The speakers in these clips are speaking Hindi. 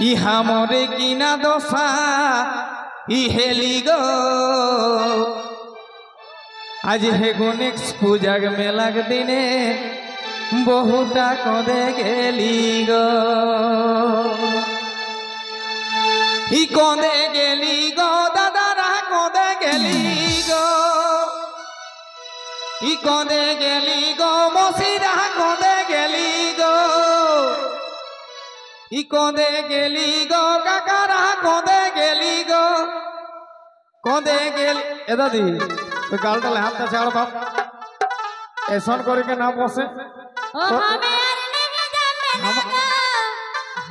ইহা মরে কিনা দশা ইহেলি গো আজ হে গণেশ পূজাগ মেলাগ দিনে বহুটা কদে গেলি গো ই কদে গেলি গো দাদারা কদে গেলি গো ই কদে গেলি গো মসিরা কদে গেলি গো ই কদে গেলি গো কাকারা কদে গেলি গো কদে গেলি এ দাদি তো গালটালে হাতটা ছাড় বাপ এসন করে के ना বসে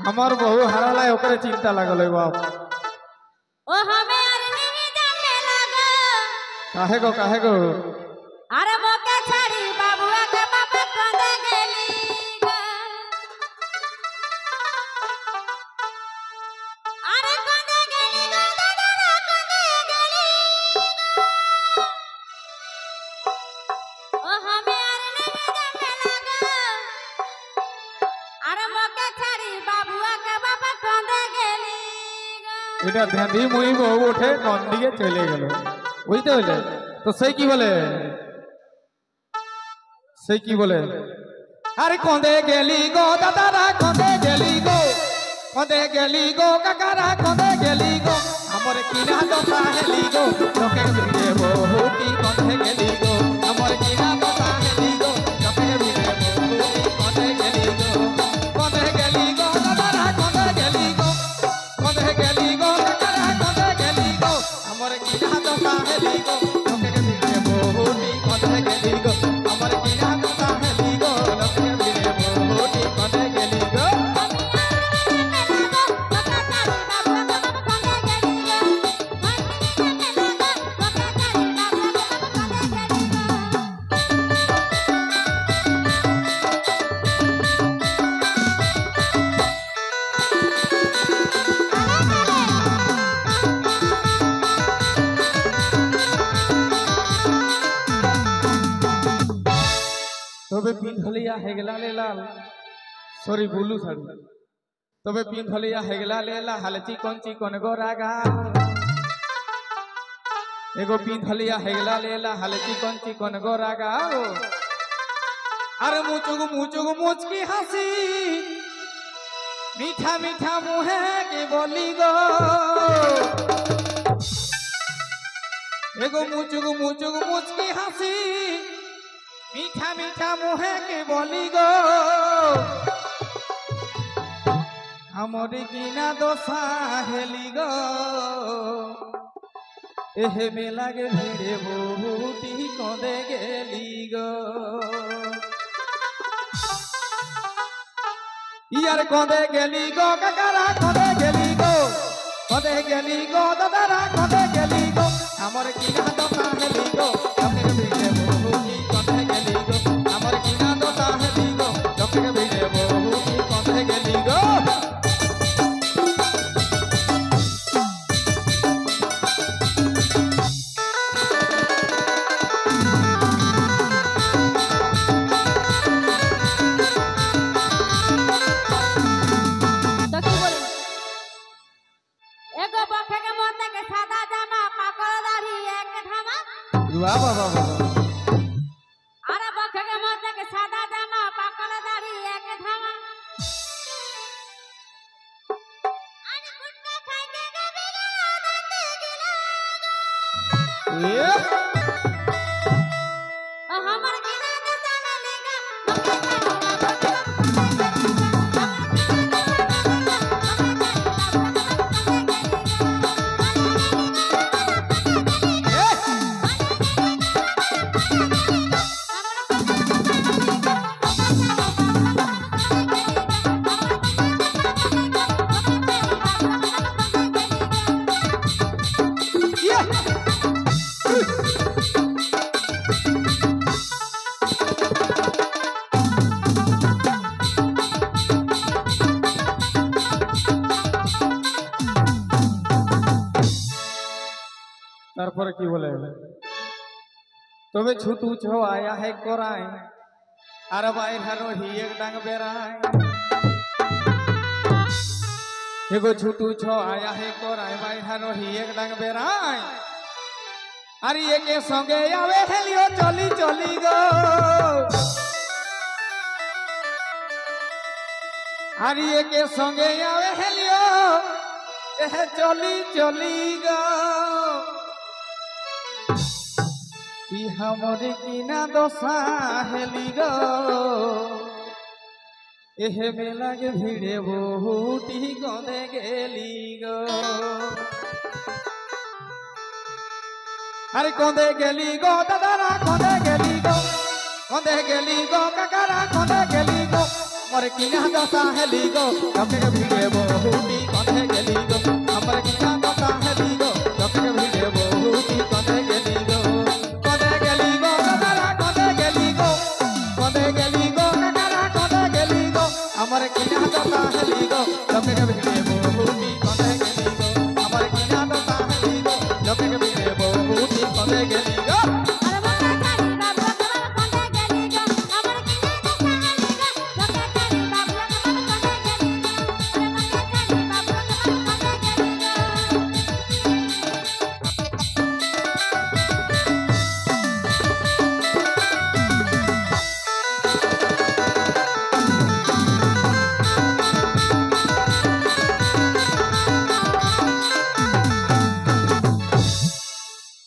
আমার বহু হারালাই ওকরে চিন্তা লাগল বাপ ओ हमें और नहीं जाने लगा काहे गो अरे मोके छड़ी बाबुआ के बाबा कदे गेली अरे कदे गेली गो दादा कदे गेली ओ हमें और नहीं जाने लगा अरे मोके छड़ी बाबुआ के बाबा कदे गेली এটা ধ্যানই মুই বহু ওঠে কোন দিকে চলে গেল বুঝতে হইলে তো সেই কি বলে আরে কদে গেলি গো দাদারা কদে গেলি গো কাকারা কদে গেলি গো আমার কিনা দশা হেলি গো লোকে ভিড়ে বহুটি কদে গেলি গো আমার কিনা দশা হেলি গো লোকে ভিড়ে বহুটি কদে গেলি গো দাদারা কদে গেলি গো কাকারা কদে গেলি গো আমার কিনা দশা হেলি গো লোকে ভিড়ে বহুটি কদে গেলি গো আমার কিনা দশা হেলি গো লোকে ভিড়ে বহুটি কদে গেলি গো তবে পিন্ধলিয়া হেগলা লে লাল সরি বুলু শাড়ি তবে পিন্ধলিয়া হেগলা লে লা হালচি কোন গোরা গাল এগো পিন্ধলিয়া হেগলা লে লা হালচি কোন গোরা গাল আর মুচুক মুচকি হাসি মিঠা মিঠা মুহে কে বলি গো এগো মুচুক মুচকি হাসি মিঠা মিঠা মুহে কে বলি গো আমার কিনা দশা হেলি গো এহে মেলাগে ভিড়ে বহুটি কদে গেলি গো ইয়ার কদে গেলি গো কাকারা কদে গেলি গো দাদারা কদে গেলি গো আমার কিনা দশা হেলি গো লোকের ভিড়ে বহুটি কদে গেলি গো আমার কিনা দশা হেলি গো লোকের ভিড়ে বহুটি কদে গেলি গো तो की बोले एगो बखे के मोते के सादा जामा पाकड़ दाढ़ी एक धामा वाह वाह वाह वाह अरे बखे के मोते के सादा जामा पाकड़ दाढ़ी एक धामा अरे गुटका खाए के गबिला दाते गिला ये ओ हमर गिना दशा लेगा তারপরে কি বলে তবে ছুতু ছো আয়া है कोराई अरे बाहर हरो ही एक डंग बेराई एगो झूठू छो आया है कोराय बाइठा रही एक डांग बेराय अरे ये के संगे आवे हेलियो चली चली गो अरे ये के संगे आवे हेलियो एह चली चली गो ई हमरे किना दोसा हेली गो एहे मेला के भिड़े बहुटी गंदे गेली गो अरे कौंदे गेली गो दादारा कौंदे गेली गो काकारा कौंदे गेली गो मोरे किना दशा हेली गो लके के भिड़े बहुटी कौंदे गेली गो हमरे किना दशा हेली गो लके के भिड़े बहुटी कौंदे गेली गो दादारा कौंदे गेली गो काकारा कौंदे गेली गो हमरे किना दशा हेली गो लके के भिड़े बहुटी कौंदे गेली गो हमरे किना दशा हेली गो लके के भिड़े बहुटी कौंदे गेली गो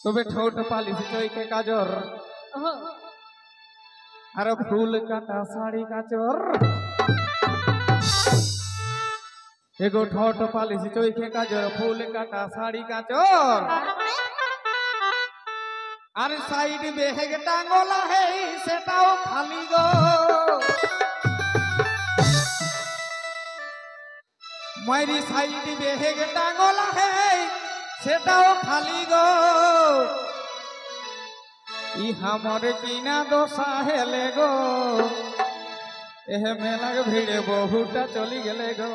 तबे ठोट पाली से चोई के काजर अरे फूल काटा साड़ी काचर एगो ठोट पाली से चोई के काजर फूल काटा साड़ी काचर अरे साइड बेहेग टांगोला है सेटाओ खाली गो मारी साइड बेहेग टांगोला है सेटाओ खाली गो ई हमर किना दोसा हेले गो एह मेला के भिड़े बहुटा चली गेले गो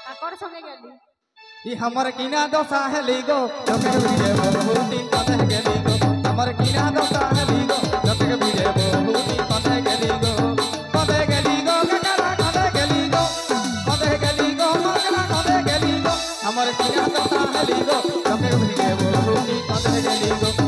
काकर संगे गेली ई हमर किना दोसा हेली गो लके के भिड़े बहुटी कथे गेली गो हमर किना दोसा हेली गो लके के भिड़े बहुटी कथे गेली गो काकारा कथे गेली गो मगला कथे गेली गो हमर किना दोसा हेली गो लके के भिड़े बहुटी कथे गेली गो